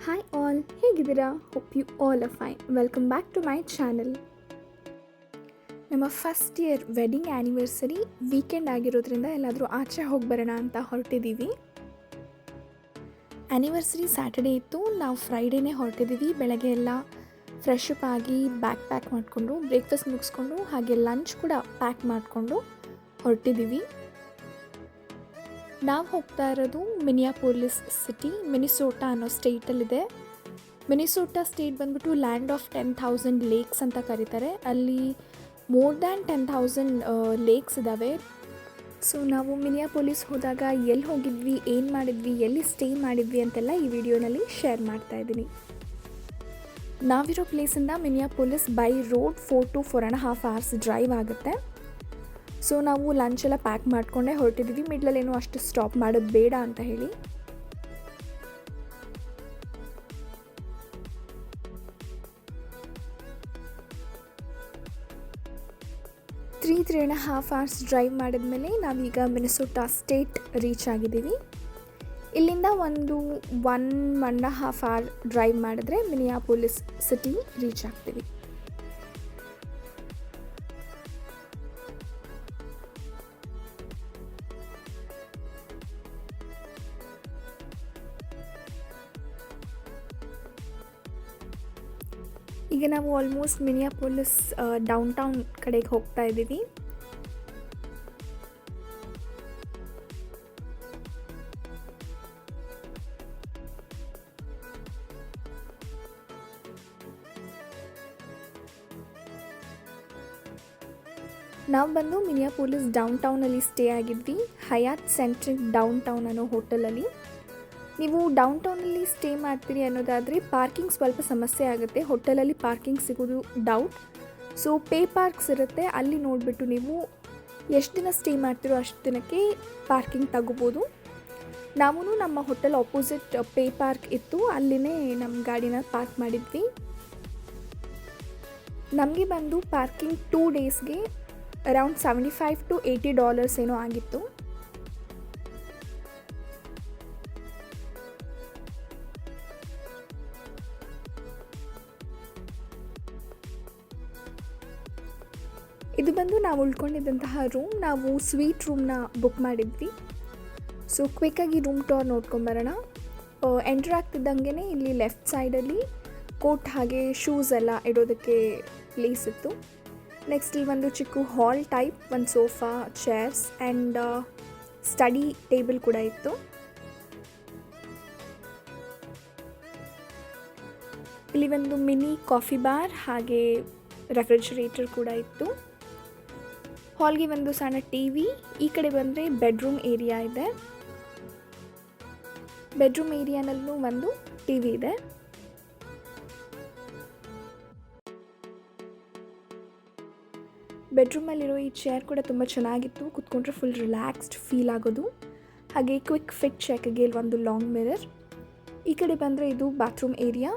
Hi all, ಹೇಗಿದ್ದೀರಾ? Hope you all are fine. Welcome back to my channel. ನಮ್ಮ first year wedding anniversary weekend ಆಗಿರೋದ್ರಿಂದ ಎಲ್ಲಾದರೂ ಆಚೆ ಹೋಗಿ ಬರೋಣ ಅಂತ ಹೊರಟಿದ್ದೀವಿ. ಆ್ಯನಿವರ್ಸರಿ ಸ್ಯಾಟರ್ಡೇ ಇತ್ತು, ನಾವು ಫ್ರೈಡೇನೇ ಹೊರಟಿದ್ದೀವಿ. ಬೆಳಗ್ಗೆ ಎಲ್ಲ ಫ್ರೆಶ್ ಅಪ್ ಆಗಿ ಬ್ಯಾಗ್ ಪ್ಯಾಕ್ ಮಾಡಿಕೊಂಡು ಬ್ರೇಕ್ಫಾಸ್ಟ್ ಮುಗಿಸ್ಕೊಂಡು ಹಾಗೆ ಲಂಚ್ ಕೂಡ ಪ್ಯಾಕ್ ಮಾಡಿಕೊಂಡು ಹೊರಟಿದ್ದೀವಿ. ನಾವು ಹೋಗ್ತಾ ಇರೋದು ಮಿನಿಯಾಪೋಲಿಸ್ ಸಿಟಿ, ಮಿನಿಸೋಟಾ ಅನ್ನೋ ಸ್ಟೇಟಲ್ಲಿದೆ. ಮಿನಿಸೋಟಾ ಸ್ಟೇಟ್ ಬಂದ್ಬಿಟ್ಟು ಲ್ಯಾಂಡ್ ಆಫ್ 10,000 ಲೇಕ್ಸ್ ಅಂತ ಕರೀತಾರೆ. ಅಲ್ಲಿ ಮೋರ್ ದ್ಯಾನ್ 10,000 ಲೇಕ್ಸ್ ಇದ್ದಾವೆ. ಸೊ ನಾವು ಮಿನಿಯಾಪೋಲಿಸ್ ಹೋದಾಗ ಎಲ್ಲಿ ಹೋಗಿದ್ವಿ, ಏನು ಮಾಡಿದ್ವಿ, ಎಲ್ಲಿ ಸ್ಟೇ ಮಾಡಿದ್ವಿ ಅಂತೆಲ್ಲ ಈ ವಿಡಿಯೋನಲ್ಲಿ ಶೇರ್ ಮಾಡ್ತಾ ಇದ್ದೀನಿ. ನಾವಿರೋ ಪ್ಲೇಸಿಂದ Minneapolis by road 4 to 4.5 hours drive ಆಗುತ್ತೆ. ಸೊ ನಾವು ಲಂಚೆಲ್ಲ ಪ್ಯಾಕ್ ಮಾಡಿಕೊಂಡೇ ಹೊರಟಿದ್ದೀವಿ. ಮಿಡ್ಲಲ್ಲೇನೋ ಅಷ್ಟು ಸ್ಟಾಪ್ ಮಾಡೋದು ಬೇಡ ಅಂತ ಹೇಳಿ. Three and half hours drive ಮಾಡಿದ್ಮೇಲೆ ನಾವೀಗ ಮಿನಿಸೋಟಾ ಸ್ಟೇಟ್ ರೀಚ್ ಆಗಿದ್ದೀವಿ. ಇಲ್ಲಿಂದ ಒಂದು 1.5 hour ಡ್ರೈವ್ ಮಾಡಿದ್ರೆ ಮಿನಿಯಾಪೋಲಿಸ್ ಸಿಟಿ ರೀಚ್ ಆಗ್ತೀವಿ. ಈಗ ನಾವು ಆಲ್ಮೋಸ್ಟ್ ಮಿನಿಯಾಪೋಲಿಸ್ ಡೌನ್ ಟೌನ್ ಕಡೆಗೆ ಹೋಗ್ತಾ ಇದ್ದೀವಿ. ನಾವು ಬಂದು ಮಿನಿಯಾಪೋಲಿಸ್ ಡೌನ್ ಟೌನಲ್ಲಿ ಸ್ಟೇ ಆಗಿದ್ವಿ, ಹಯಾತ್ ಸೆಂಟ್ರಿಕ್ ಡೌನ್ ಟೌನ್ ಅನ್ನೋ ಹೋಟೆಲಲ್ಲಿ. ನೀವು ಡೌನ್ ಟೌನಲ್ಲಿ ಸ್ಟೇ ಮಾಡ್ತೀರಿ ಅನ್ನೋದಾದರೆ ಪಾರ್ಕಿಂಗ್ ಸ್ವಲ್ಪ ಸಮಸ್ಯೆ ಆಗುತ್ತೆ. ಹೋಟೆಲಲ್ಲಿ ಪಾರ್ಕಿಂಗ್ ಸಿಗೋದು ಡೌಟ್. ಸೊ ಪೇ ಪಾರ್ಕ್ಸ್ ಇರುತ್ತೆ, ಅಲ್ಲಿ ನೋಡಿಬಿಟ್ಟು ನೀವು ಎಷ್ಟು ದಿನ ಸ್ಟೇ ಮಾಡ್ತೀರೋ ಅಷ್ಟು ದಿನಕ್ಕೆ ಪಾರ್ಕಿಂಗ್ ತಗೋಬೋದು. ನಾವು ನಮ್ಮ ಹೋಟೆಲ್ ಆಪೋಸಿಟ್ ಪೇ ಪಾರ್ಕ್ ಇತ್ತು, ಅಲ್ಲಿನೇ ನಮ್ಮ ಗಾಡಿನ ಪಾರ್ಕ್ ಮಾಡಿದ್ವಿ. ನಮಗೆ ಬಂದು ಪಾರ್ಕಿಂಗ್ 2 daysಗೆ ಅರೌಂಡ್ $75 to $80 ಏನೋ ಆಗಿತ್ತು. ಇದು ಬಂದು ನಾವು ಉಳ್ಕೊಂಡಿದ್ದಂತಹ ರೂಮ್. ನಾವು ಸ್ವೀಟ್ ರೂಮ್ನ ಬುಕ್ ಮಾಡಿದ್ವಿ. ಸೊ ಕ್ವಿಕ್ಕಾಗಿ ರೂಮ್ ಟೂರ್ ನೋಡ್ಕೊಂಬರೋಣ. ಎಂಟ್ರ್ ಆಗ್ತಿದ್ದಂಗೆ ಇಲ್ಲಿ ಲೆಫ್ಟ್ ಸೈಡಲ್ಲಿ ಕೋಟ್ ಹಾಗೆ ಶೂಸ್ ಎಲ್ಲ ಇಡೋದಕ್ಕೆ ಪ್ಲೇಸ್ ಇತ್ತು. ನೆಕ್ಸ್ಟ್ ಇಲ್ಲಿ ಒಂದು ಚಿಕ್ಕ ಹಾಲ್ ಟೈಪ್, ಒಂದು sofa, chairs and study table ಕೂಡ ಇತ್ತು. ಇಲ್ಲಿ ಒಂದು ಮಿನಿ ಕಾಫಿ ಬಾರ್ ಹಾಗೆ ರೆಫ್ರಿಜರೇಟರ್ ಕೂಡ ಇತ್ತು. ಹಾಲ್ಗೆ ಒಂದು ಸಣ್ಣ ಟಿವಿ. ಈ ಕಡೆ ಬಂದರೆ ಬೆಡ್ರೂಮ್ ಏರಿಯಾ ಇದೆ. ಬೆಡ್ರೂಮ್ ಏರಿಯಾನಲ್ಲೂ ಒಂದು ಟಿವಿ ಇದೆ. ಬೆಡ್ರೂಮಲ್ಲಿರೋ ಈ ಚೇರ್ ಕೂಡ ತುಂಬ ಚೆನ್ನಾಗಿತ್ತು, ಕೂತ್ಕೊಂಡ್ರೆ ಫುಲ್ ರಿಲ್ಯಾಕ್ಸ್ಡ್ ಫೀಲ್ ಆಗೋದು. ಹಾಗೆ ಕ್ವಿಕ್ ಫಿಟ್ ಚೆಕ್ಗೆ ಇಲ್ಲಿ ಒಂದು ಲಾಂಗ್ ಮಿರರ್. ಈ ಕಡೆ ಬಂದರೆ ಇದು ಬಾತ್ರೂಮ್ ಏರಿಯಾ.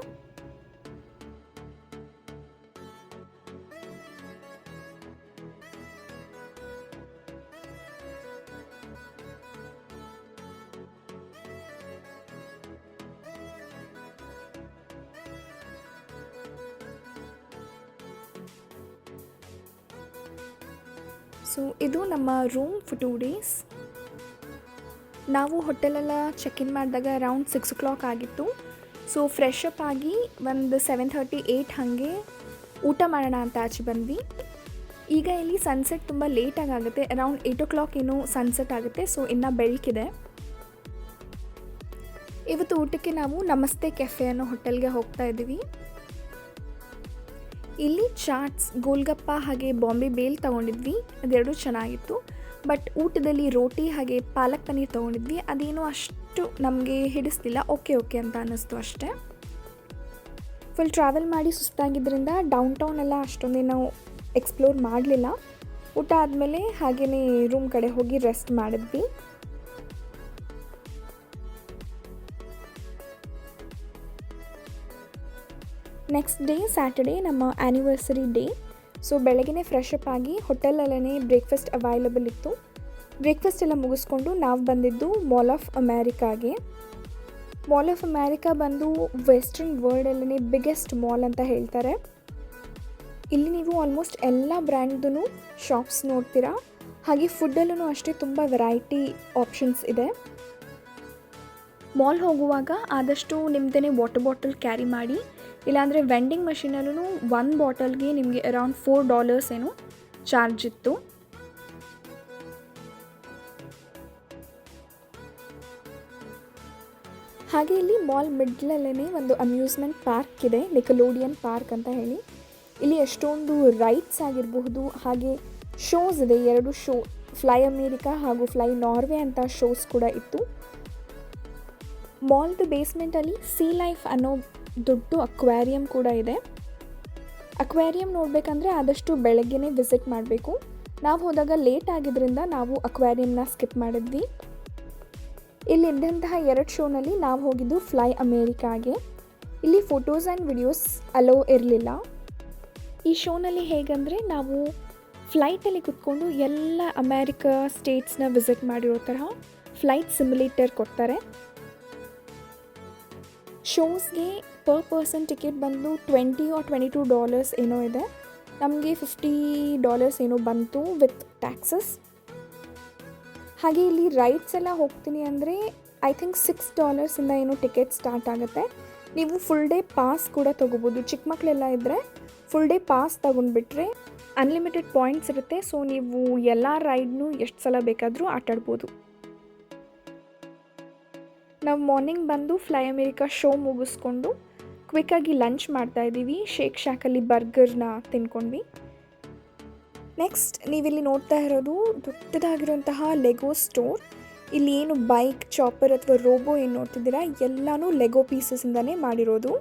ಸೊ ಇದು ನಮ್ಮ ರೂಮ್ ಫಾರ್ 2 days. ನಾವು ಹೋಟೆಲೆಲ್ಲ ಚೆಕ್ ಇನ್ ಮಾಡಿದಾಗ ಅರೌಂಡ್ 6 o'clock ಆಗಿತ್ತು. ಸೊ ಫ್ರೆಶ್ ಅಪ್ ಆಗಿ ಒಂದು 7:30, 8 ಹಾಗೆ ಊಟ ಮಾಡೋಣ ಅಂತ ಆಚೆ ಬಂದ್ವಿ. ಈಗ ಇಲ್ಲಿ ಸನ್ಸೆಟ್ ತುಂಬ ಲೇಟಾಗಿ ಆಗುತ್ತೆ, ಅರೌಂಡ್ 8 o'clock ಏನೋ ಸನ್ಸೆಟ್ ಆಗುತ್ತೆ. ಸೊ ಇನ್ನೂ ಬೆಳಕಿದೆ. ಇವತ್ತು ಊಟಕ್ಕೆ ನಾವು ನಮಸ್ತೆ ಕೆಫೆ ಅನ್ನೋ ಹೋಟೆಲ್ಗೆ ಹೋಗ್ತಾ ಇದ್ದೀವಿ. ಇಲ್ಲಿ ಚಾಟ್ಸ್, ಗೋಲ್ಗಪ್ಪ ಹಾಗೆ ಬಾಂಬೆ ಬೇಲ್ ತೊಗೊಂಡಿದ್ವಿ, ಅದೆರಡೂ ಚೆನ್ನಾಗಿತ್ತು. ಬಟ್ ಊಟದಲ್ಲಿ ರೋಟಿ ಹಾಗೆ ಪಾಲಕ್ ಪನ್ನೀರ್ ತೊಗೊಂಡಿದ್ವಿ, ಅದೇನೋ ಅಷ್ಟು ನಮಗೆ ಹಿಡಿಸ್ಲಿಲ್ಲ. ಓಕೆ ಅಂತ ಅನ್ನಿಸ್ತು ಅಷ್ಟೇ. ಫುಲ್ ಟ್ರಾವೆಲ್ ಮಾಡಿ ಸುಸ್ತಾಗಿದ್ದರಿಂದ ಡೌನ್ ಟೌನ್ ಎಲ್ಲ ಅಷ್ಟೊಂದೇನು ಎಕ್ಸ್ಪ್ಲೋರ್ ಮಾಡಲಿಲ್ಲ. ಊಟ ಆದಮೇಲೆ ಹಾಗೆಯೇ ರೂಮ್ ಕಡೆ ಹೋಗಿ ರೆಸ್ಟ್ ಮಾಡಿದ್ವಿ. ನೆಕ್ಸ್ಟ್ ಡೇ ಸ್ಯಾಟರ್ಡೇ ನಮ್ಮ ಆ್ಯನಿವರ್ಸರಿ ಡೇ. ಸೊ ಬೆಳಗ್ಗೆ ಫ್ರೆಶ್ ಅಪ್ ಆಗಿ ಹೋಟೆಲಲ್ಲೇ ಬ್ರೇಕ್ಫಾಸ್ಟ್ ಅವೈಲಬಲ್ ಇತ್ತು. ಬ್ರೇಕ್ಫಾಸ್ಟ್ ಎಲ್ಲ ಮುಗಿಸ್ಕೊಂಡು ನಾವು ಬಂದಿದ್ದು ಮಾಲ್ ಆಫ್ ಅಮೇರಿಕಾಗೆ. ಮಾಲ್ ಆಫ್ ಅಮೇರಿಕಾ ಬಂದು ವೆಸ್ಟರ್ನ್ ವರ್ಲ್ಡಲ್ಲೇ ಬಿಗ್ಗೆಸ್ಟ್ ಮಾಲ್ ಅಂತ ಹೇಳ್ತಾರೆ. ಇಲ್ಲಿ ನೀವು ಆಲ್ಮೋಸ್ಟ್ ಎಲ್ಲ ಬ್ರ್ಯಾಂಡ್ದು ಶಾಪ್ಸ್ ನೋಡ್ತೀರಾ. ಹಾಗೆ ಫುಡ್ಡಲ್ಲೂ ಅಷ್ಟೇ ತುಂಬ ವೆರೈಟಿ ಆಪ್ಷನ್ಸ್ ಇದೆ. ಮಾಲ್ ಹೋಗುವಾಗ ಆದಷ್ಟು ನಿಮ್ಮದೇ ವಾಟರ್ ಬಾಟಲ್ ಕ್ಯಾರಿ ಮಾಡಿ, ಇಲ್ಲಾಂದರೆ ವೆಂಡಿಂಗ್ ಮಷೀನಲ್ಲೂ ಒಂದು ಬಾಟಲ್ಗೆ ನಿಮಗೆ ಅರೌಂಡ್ $4 ಏನೋ ಚಾರ್ಜ್ ಇತ್ತು. ಹಾಗೆ ಇಲ್ಲಿ ಮಾಲ್ ಮಿಡ್ಲಲ್ಲೇ ಒಂದು ಅಮ್ಯೂಸ್ಮೆಂಟ್ ಪಾರ್ಕ್ ಇದೆ, ನಿಕಲೋಡಿಯನ್ ಪಾರ್ಕ್ ಅಂತ ಹೇಳಿ. ಇಲ್ಲಿ ಎಷ್ಟೊಂದು ರೈಡ್ಸ್ ಆಗಿರಬಹುದು, ಹಾಗೆ ಶೋಸ್ ಇದೆ. 2 ಶೋ, ಫ್ಲೈ ಅಮೇರಿಕಾ ಹಾಗೂ ಫ್ಲೈ ನಾರ್ವೆ ಅಂತ ಶೋಸ್ ಕೂಡ ಇತ್ತು. ಮಾಲ್ದು ಬೇಸ್ಮೆಂಟಲ್ಲಿ ಸೀ ಲೈಫ್ ಅನ್ನೋ ದೊಡ್ಡ ಅಕ್ವೇರಿಯಂ ಕೂಡ ಇದೆ. ಅಕ್ವೇರಿಯಂ ನೋಡಬೇಕಂದ್ರೆ ಆದಷ್ಟು ಬೆಳಗ್ಗೆನೇ ವಿಸಿಟ್ ಮಾಡಬೇಕು. ನಾವು ಹೋದಾಗ ಲೇಟ್ ಆಗಿದ್ದರಿಂದ ನಾವು ಅಕ್ವೇರಿಯಂನ ಸ್ಕಿಪ್ ಮಾಡಿದ್ವಿ. ಇಲ್ಲಿದ್ದಂತಹ 2 ಶೋನಲ್ಲಿ ನಾವು ಹೋಗಿದ್ದು ಫ್ಲೈ ಅಮೇರಿಕಾಗೆ. ಇಲ್ಲಿ ಫೋಟೋಸ್ ಆ್ಯಂಡ್ ವಿಡಿಯೋಸ್ ಅಲೋ ಇರಲಿಲ್ಲ. ಈ ಶೋನಲ್ಲಿ ಹೇಗಂದರೆ ನಾವು ಫ್ಲೈಟಲ್ಲಿ ಕುತ್ಕೊಂಡು ಎಲ್ಲ ಅಮೇರಿಕಾ ಸ್ಟೇಟ್ಸ್ನ ವಿಸಿಟ್ ಮಾಡಿರೋ ತರಹ ಫ್ಲೈಟ್ ಸಿಮ್ಯುಲೇಟರ್ ಕೊಡ್ತಾರೆ. ಶೋಸ್ಗೆ ಪರ್ ಪರ್ಸನ್ ಟಿಕೆಟ್ ಬಂದು $20 or $22 ಏನೋ ಇದೆ. ನಮಗೆ $50 ಏನೋ ಬಂತು ವಿತ್ ಟ್ಯಾಕ್ಸಸ್. ಹಾಗೆ ಇಲ್ಲಿ ರೈಡ್ಸ್ ಎಲ್ಲ ಹೋಗ್ತೀನಿ ಅಂದರೆ ಐ ಥಿಂಕ್ $6 ಏನೋ ಟಿಕೆಟ್ ಸ್ಟಾರ್ಟ್ ಆಗುತ್ತೆ. ನೀವು ಫುಲ್ ಡೇ ಪಾಸ್ ಕೂಡ ತೊಗೋಬೋದು. ಚಿಕ್ಕ ಮಕ್ಕಳೆಲ್ಲ ಇದ್ದರೆ ಫುಲ್ ಡೇ ಪಾಸ್ ತೊಗೊಂಡ್ಬಿಟ್ರೆ ಅನ್ಲಿಮಿಟೆಡ್ ಪಾಯಿಂಟ್ಸ್ ಇರುತ್ತೆ. ಸೊ ನೀವು ಎಲ್ಲ ರೈಡ್ನೂ ಎಷ್ಟು ಸಲ ಬೇಕಾದರೂ ಆಟಾಡ್ಬೋದು. ನಾವು ಮಾರ್ನಿಂಗ್ ಬಂದು ಫ್ಲೈ ಅಮೇರಿಕಾ ಶೋ ಮುಗಿಸ್ಕೊಂಡು ಕ್ವಿಕ್ಕಾಗಿ ಲಂಚ್ ಮಾಡ್ತಾಯಿದ್ದೀವಿ. ಶೇಕ್ ಶಾಕಲ್ಲಿ ಬರ್ಗರ್ನ ತಿನ್ಕೊಂಡ್ವಿ. ನೆಕ್ಸ್ಟ್ ನೀವಿಲ್ಲಿ ನೋಡ್ತಾ ಇರೋದು ದೊಡ್ಡದಾಗಿರುವಂತಹ ಲೆಗೋ ಸ್ಟೋರ್. ಇಲ್ಲಿ ಏನು ಬೈಕ್, ಚಾಪರ್ ಅಥವಾ ರೋಬೋ ಏನು ನೋಡ್ತಿದ್ದೀರಾ ಎಲ್ಲನೂ ಲೆಗೋ ಪೀಸಸ್ಸಿಂದನೇ ಮಾಡಿರೋದು.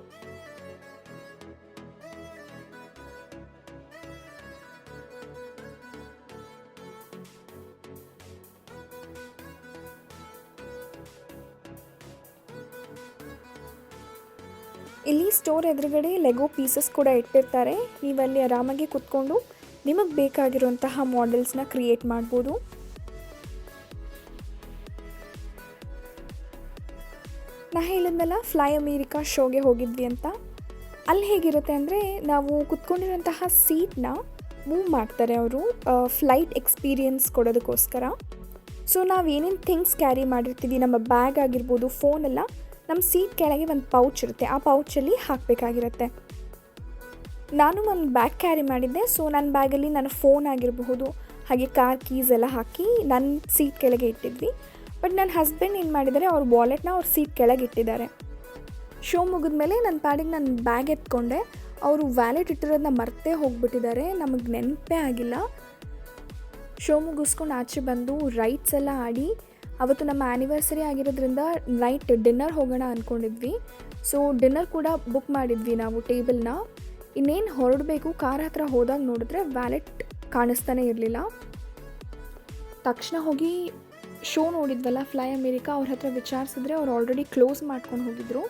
ಇಲ್ಲಿ ಸ್ಟೋರ್ ಎದುರುಗಡೆ ಲೆಗೋ ಪೀಸಸ್ ಕೂಡ ಇಟ್ಟಿರ್ತಾರೆ. ನೀವಲ್ಲಿ ಆರಾಮಾಗಿ ಕುತ್ಕೊಂಡು ನಿಮಗೆ ಬೇಕಾಗಿರುವಂತಹ ಮಾಡೆಲ್ಸ್ನ ಕ್ರಿಯೇಟ್ ಮಾಡ್ಬೋದು. ನಾ ಹೇಳಿದ್ನಲ್ಲ ಫ್ಲೈ ಅಮೇರಿಕಾ ಶೋಗೆ ಹೋಗಿದ್ವಿ ಅಂತ. ಅಲ್ಲಿ ಹೇಗಿರುತ್ತೆ ಅಂದರೆ ನಾವು ಕುತ್ಕೊಂಡಿರೋಂತಹ ಸೀಟ್ನ ಮೂವ್ ಮಾಡ್ತಾರೆ ಅವರು ಫ್ಲೈಟ್ ಎಕ್ಸ್ಪೀರಿಯನ್ಸ್ ಕೊಡೋದಕ್ಕೋಸ್ಕರ. ಸೊ ನಾವು ಏನೇನು ಥಿಂಗ್ಸ್ ಕ್ಯಾರಿ ಮಾಡಿರ್ತೀವಿ, ನಮ್ಮ ಬ್ಯಾಗ್ ಆಗಿರ್ಬೋದು, ಫೋನೆಲ್ಲ ನಮ್ಮ ಸೀಟ್ ಕೆಳಗೆ ಒಂದು ಪೌಚ್ ಇರುತ್ತೆ. ಆ ಪೌಚಲ್ಲಿ ಹಾಕಬೇಕಾಗಿರುತ್ತೆ. ನಾನು ಒಂದು ಬ್ಯಾಗ್ ಕ್ಯಾರಿ ಮಾಡಿದ್ದೆ. ಸೊ ನನ್ನ ಬ್ಯಾಗಲ್ಲಿ ನನ್ನ ಫೋನ್ ಆಗಿರಬಹುದು, ಹಾಗೆ ಕಾರ್ ಕೀಸ್ ಎಲ್ಲ ಹಾಕಿ ನನ್ನ ಸೀಟ್ ಕೆಳಗೆ ಇಟ್ಟಿದ್ವಿ. ಬಟ್ ನನ್ನ ಹಸ್ಬೆಂಡ್ ಏನು ಮಾಡಿದ್ದಾರೆ, ಅವ್ರ ವಾಲೆಟ್ನ ಅವ್ರ ಸೀಟ್ ಕೆಳಗೆ ಇಟ್ಟಿದ್ದಾರೆ. ಶೋ ಮುಗಿದ್ಮೇಲೆ ನನ್ನ ಪಾಡಿಗೆ ನನ್ನ ಬ್ಯಾಗ್ ಎತ್ಕೊಂಡೆ. ಅವರು ವ್ಯಾಲೆಟ್ ಇಟ್ಟಿರೋದನ್ನ ಮರ್ತೇ ಹೋಗಿಬಿಟ್ಟಿದ್ದಾರೆ. ನಮಗೆ ನೆನಪೇ ಆಗಿಲ್ಲ. ಶೋ ಮುಗಿಸ್ಕೊಂಡು ಆಚೆ ಬಂದು ರೈಡ್ಸ್ ಎಲ್ಲ ಆಡಿ, ಅವತ್ತು ನಮ್ಮ ಆ್ಯನಿವರ್ಸರಿ ಆಗಿರೋದ್ರಿಂದ ನೈಟ್ ಡಿನ್ನರ್ ಹೋಗೋಣ ಅಂದ್ಕೊಂಡಿದ್ವಿ. ಸೊ ಡಿನ್ನರ್ ಕೂಡ ಬುಕ್ ಮಾಡಿದ್ವಿ ನಾವು ಟೇಬಲ್ನ. ಇನ್ನೇನು ಹೊರಡಬೇಕು, ಕಾರ್ ಹತ್ರ ಹೋದಾಗ ನೋಡಿದ್ರೆ ವ್ಯಾಲೆಟ್ ಕಾಣಿಸ್ತಾನೆ ಇರಲಿಲ್ಲ. ತಕ್ಷಣ ಹೋಗಿ ಶೋ ನೋಡಿದ್ವಲ್ಲ ಫ್ಲೈ ಅಮೇರಿಕಾ, ಅವ್ರ ಹತ್ರ ವಿಚಾರಿಸಿದ್ರೆ ಅವ್ರು ಆಲ್ರೆಡಿ ಕ್ಲೋಸ್ ಮಾಡ್ಕೊಂಡು ಹೋಗಿದ್ರು.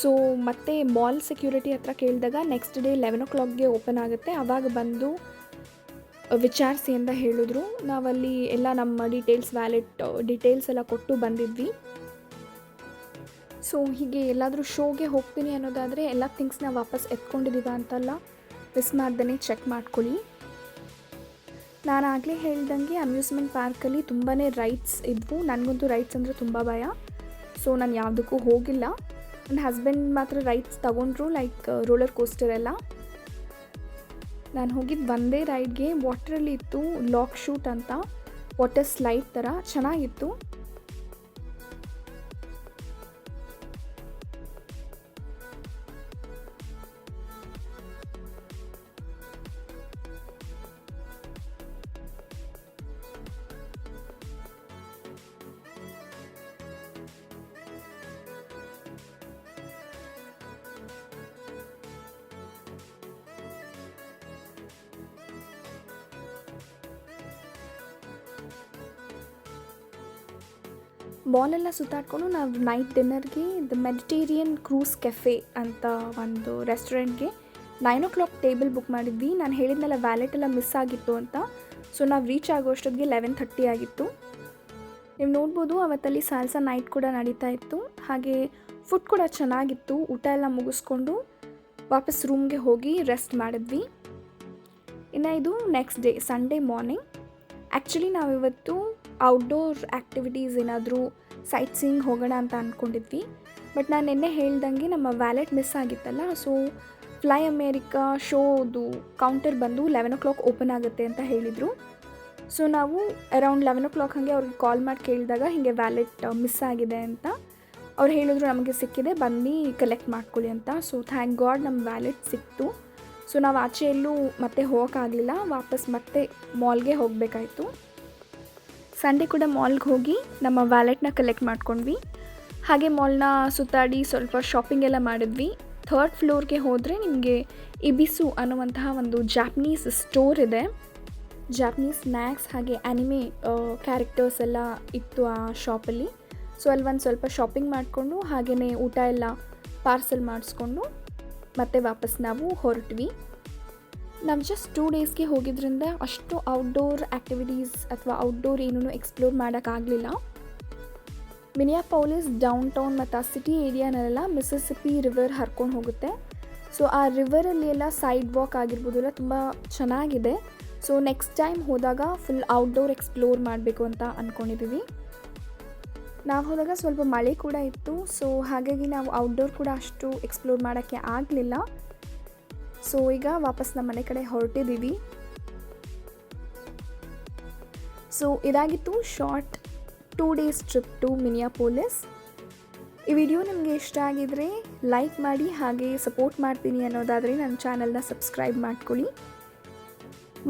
ಸೊ ಮತ್ತೆ ಮಾಲ್ ಸೆಕ್ಯೂರಿಟಿ ಹತ್ರ ಕೇಳಿದಾಗ ನೆಕ್ಸ್ಟ್ ಡೇ 11 o'clockಗೆ ಓಪನ್ ಆಗುತ್ತೆ, ಆವಾಗ ಬಂದು ವಿಚಾರಿಸಿ ಅಂತ ಹೇಳಿದ್ರು. ನಾವಲ್ಲಿ ಎಲ್ಲ ನಮ್ಮ ಡೀಟೇಲ್ಸ್, ವ್ಯಾಲೆಟ್ ಡೀಟೇಲ್ಸ್ ಎಲ್ಲ ಕೊಟ್ಟು ಬಂದಿದ್ವಿ. ಸೊ ಹೀಗೆ ಎಲ್ಲಾದರೂ ಶೋಗೆ ಹೋಗ್ತೀನಿ ಅನ್ನೋದಾದರೆ ಎಲ್ಲ ಥಿಂಗ್ಸ್ನ ವಾಪಸ್ ಎತ್ಕೊಂಡಿದ್ದೀವ ಅಂತಲ್ಲ, ಮಿಸ್ ಮಾಡ್ದೇ ಚೆಕ್ ಮಾಡ್ಕೊಳ್ಳಿ. ನಾನು ಆಗಲೇ ಹೇಳ್ದಂಗೆ ಅಮ್ಯೂಸ್ಮೆಂಟ್ ಪಾರ್ಕಲ್ಲಿ ತುಂಬಾ ರೈಡ್ಸ್ ಇದ್ವು. ನನಗಂತೂ ರೈಡ್ಸ್ ಅಂದರೆ ತುಂಬ ಭಯ. ಸೊ ನಾನು ಯಾವುದಕ್ಕೂ ಹೋಗಿಲ್ಲ. ನನ್ನ ಹಸ್ಬೆಂಡ್ ಮಾತ್ರ ರೈಡ್ಸ್ ತೊಗೊಂಡ್ರು, ಲೈಕ್ ರೋಲರ್ ಕೋಸ್ಟರ್ ಎಲ್ಲ. ನಾನು ಹೋಗಿದ್ದು ಒಂದೇ ರೈಡ್ಗೆ. ವಾಟ್ರಲ್ಲಿ ಇತ್ತು, ಲಾಕ್ ಶೂಟ್ ಅಂತ, ವಾಟರ್ ಸ್ಲೈಡ್ ಥರ ಚೆನ್ನಾಗಿತ್ತು. ಮಾಲೆಲ್ಲ ಸುತ್ತಾಡ್ಕೊಂಡು ನಾವು ನೈಟ್ ಡಿನ್ನರ್ಗೆ ದ ಮೆಡಿಟೇರಿಯನ್ ಕ್ರೂಸ್ ಕೆಫೆ ಅಂತ ಒಂದು ರೆಸ್ಟೋರೆಂಟ್ಗೆ 9 o'clock ಟೇಬಲ್ ಬುಕ್ ಮಾಡಿದ್ವಿ. ನಾನು ಹೇಳಿದ್ನಲ್ಲ ವ್ಯಾಲೆಟ್ ಎಲ್ಲ ಮಿಸ್ ಆಗಿತ್ತು ಅಂತ. ಸೊ ನಾವು ರೀಚ್ ಆಗೋಷ್ಟೊತ್ತಿಗೆ 11:30 ಆಗಿತ್ತು. ನೀವು ನೋಡ್ಬೋದು ಅವತ್ತಲ್ಲಿ ಸಾಲ್ಸಾ ನೈಟ್ ಕೂಡ ನಡೀತಾ ಇತ್ತು. ಹಾಗೆ ಫುಡ್ ಕೂಡ ಚೆನ್ನಾಗಿತ್ತು. ಊಟ ಎಲ್ಲ ಮುಗಿಸ್ಕೊಂಡು ವಾಪಸ್ ರೂಮ್ಗೆ ಹೋಗಿ ರೆಸ್ಟ್ ಮಾಡಿದ್ವಿ. ಇನ್ನು ಇದು next day Sunday morning. Actually ನಾವಿವತ್ತು ಔಟ್ಡೋರ್ ಆ್ಯಕ್ಟಿವಿಟೀಸ್ ಏನಾದರೂ ಸೈಟ್ ಸೀಯಿಂಗ್ ಹೋಗೋಣ ಅಂತ ಅಂದ್ಕೊಂಡಿದ್ವಿ. ಬಟ್ ನಾನು ನಿನ್ನೆ ಹೇಳ್ದಂಗೆ ನಮ್ಮ ವ್ಯಾಲೆಟ್ ಮಿಸ್ ಆಗಿತ್ತಲ್ಲ, ಸೊ ಫ್ಲೈ ಅಮೇರಿಕಾ ಶೋದು ಕೌಂಟರ್ ಬಂದು 11 o'clock ಓಪನ್ ಆಗುತ್ತೆ ಅಂತ ಹೇಳಿದರು. ಸೊ ನಾವು ಅರೌಂಡ್ 11 o'clock ಹಾಗೆ ಅವ್ರಿಗೆ ಕಾಲ್ ಮಾಡಿ ಕೇಳಿದಾಗ ಹೀಗೆ ವ್ಯಾಲೆಟ್ ಮಿಸ್ ಆಗಿದೆ ಅಂತ ಅವ್ರು ಹೇಳಿದ್ರು, ನಮಗೆ ಸಿಕ್ಕಿದೆ ಬನ್ನಿ ಕಲೆಕ್ಟ್ ಮಾಡ್ಕೊಳ್ಳಿ ಅಂತ. ಸೊ ಥ್ಯಾಂಕ್ ಗಾಡ್ ನಮ್ಮ ವ್ಯಾಲೆಟ್ ಸಿಕ್ತು. ಸೊ ನಾವು ಆಚೆ ಎಲ್ಲೂ ಮತ್ತೆ ಹೋಗೋಕ್ಕಾಗಲಿಲ್ಲ, ವಾಪಸ್ ಮತ್ತೆ ಮಾಲ್ಗೆ ಹೋಗಬೇಕಾಯ್ತು. ಸಂಡೇ ಕೂಡ ಮಾಲ್ಗೆ ಹೋಗಿ ನಮ್ಮ ವ್ಯಾಲೆಟ್ನ ಕಲೆಕ್ಟ್ ಮಾಡ್ಕೊಂಡ್ವಿ. ಹಾಗೆ ಮಾಲ್ನ ಸುತ್ತಾಡಿ ಸ್ವಲ್ಪ ಶಾಪಿಂಗ್ ಎಲ್ಲ ಮಾಡಿದ್ವಿ. 3rd ಫ್ಲೋರ್ಗೆ ಹೋದರೆ ನಿಮಗೆ ಇಬಿಸು ಅನ್ನುವಂತಹ ಒಂದು ಜಾಪನೀಸ್ ಸ್ಟೋರ್ ಇದೆ. ಜಾಪನೀಸ್ ಸ್ನ್ಯಾಕ್ಸ್ ಹಾಗೆ ಆ್ಯನಿಮೆ ಕ್ಯಾರೆಕ್ಟರ್ಸ್ ಎಲ್ಲ ಇತ್ತು ಆ ಶಾಪಲ್ಲಿ. ಸೊ ಅಲ್ಲಿ ಒಂದು ಸ್ವಲ್ಪ ಶಾಪಿಂಗ್ ಮಾಡಿಕೊಂಡು ಹಾಗೆಯೇ ಊಟ ಎಲ್ಲ ಪಾರ್ಸಲ್ ಮಾಡಿಸ್ಕೊಂಡು ಮತ್ತೆ ವಾಪಸ್ ನಾವು ಹೊರಟ್ವಿ. ನಾವು ಜಸ್ಟ್ 2 ಡೇಸ್ಗೆ ಹೋಗಿದ್ರಿಂದ ಅಷ್ಟು ಔಟ್ಡೋರ್ ಆ್ಯಕ್ಟಿವಿಟೀಸ್ ಅಥವಾ ಔಟ್ಡೋರ್ ಏನೂ ಎಕ್ಸ್ಪ್ಲೋರ್ ಮಾಡೋಕ್ಕಾಗಲಿಲ್ಲ. ಮಿನಿಯಾಪೋಲಿಸ್ ಡೌನ್ ಟೌನ್ ಮತ್ತು ಆ ಸಿಟಿ ಏರಿಯಾನೆಲ್ಲ ಮಿಸಿಸಿಪ್ಪಿ ರಿವರ್ ಹರ್ಕೊಂಡು ಹೋಗುತ್ತೆ. ಸೊ ಆ ರಿವರಲ್ಲಿ ಎಲ್ಲ ಸೈಡ್ ವಾಕ್ ಆಗಿರ್ಬೋದು ಎಲ್ಲ ತುಂಬ ಚೆನ್ನಾಗಿದೆ. ಸೊ ನೆಕ್ಸ್ಟ್ ಟೈಮ್ ಹೋದಾಗ ಫುಲ್ ಔಟ್ಡೋರ್ ಎಕ್ಸ್ಪ್ಲೋರ್ ಮಾಡಬೇಕು ಅಂತ ಅಂದ್ಕೊಂಡಿದ್ದೀವಿ. ನಾವು ಹೋದಾಗ ಸ್ವಲ್ಪ ಮಳೆ ಕೂಡ ಇತ್ತು. ಸೊ ಹಾಗಾಗಿ ನಾವು ಔಟ್ಡೋರ್ ಕೂಡ ಅಷ್ಟು ಎಕ್ಸ್ಪ್ಲೋರ್ ಮಾಡೋಕ್ಕೆ ಆಗಲಿಲ್ಲ. ಸೊ ಈಗ ವಾಪಸ್ ನಮ್ಮ ಮನೆ ಕಡೆ ಹೊರಟಿದ್ದೀವಿ. ಸೊ ಇದಾಗಿತ್ತು ಶಾರ್ಟ್ 2 days ಟ್ರಿಪ್ ಟು ಮಿನಿಯಾಪೋಲಿಸ್. ಈ ವಿಡಿಯೋ ನಿಮಗೆ ಇಷ್ಟ ಆಗಿದರೆ ಲೈಕ್ ಮಾಡಿ, ಹಾಗೆ ಸಪೋರ್ಟ್ ಮಾಡ್ತೀನಿ ಅನ್ನೋದಾದರೆ ನನ್ನ ಚಾನಲ್ನ ಸಬ್ಸ್ಕ್ರೈಬ್ ಮಾಡ್ಕೊಳ್ಳಿ.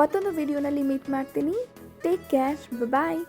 ಮತ್ತೊಂದು ವಿಡಿಯೋನಲ್ಲಿ ಮೀಟ್ ಮಾಡ್ತೀನಿ. ಟೇಕ್ ಕೇರ್, ಬಾಯ್.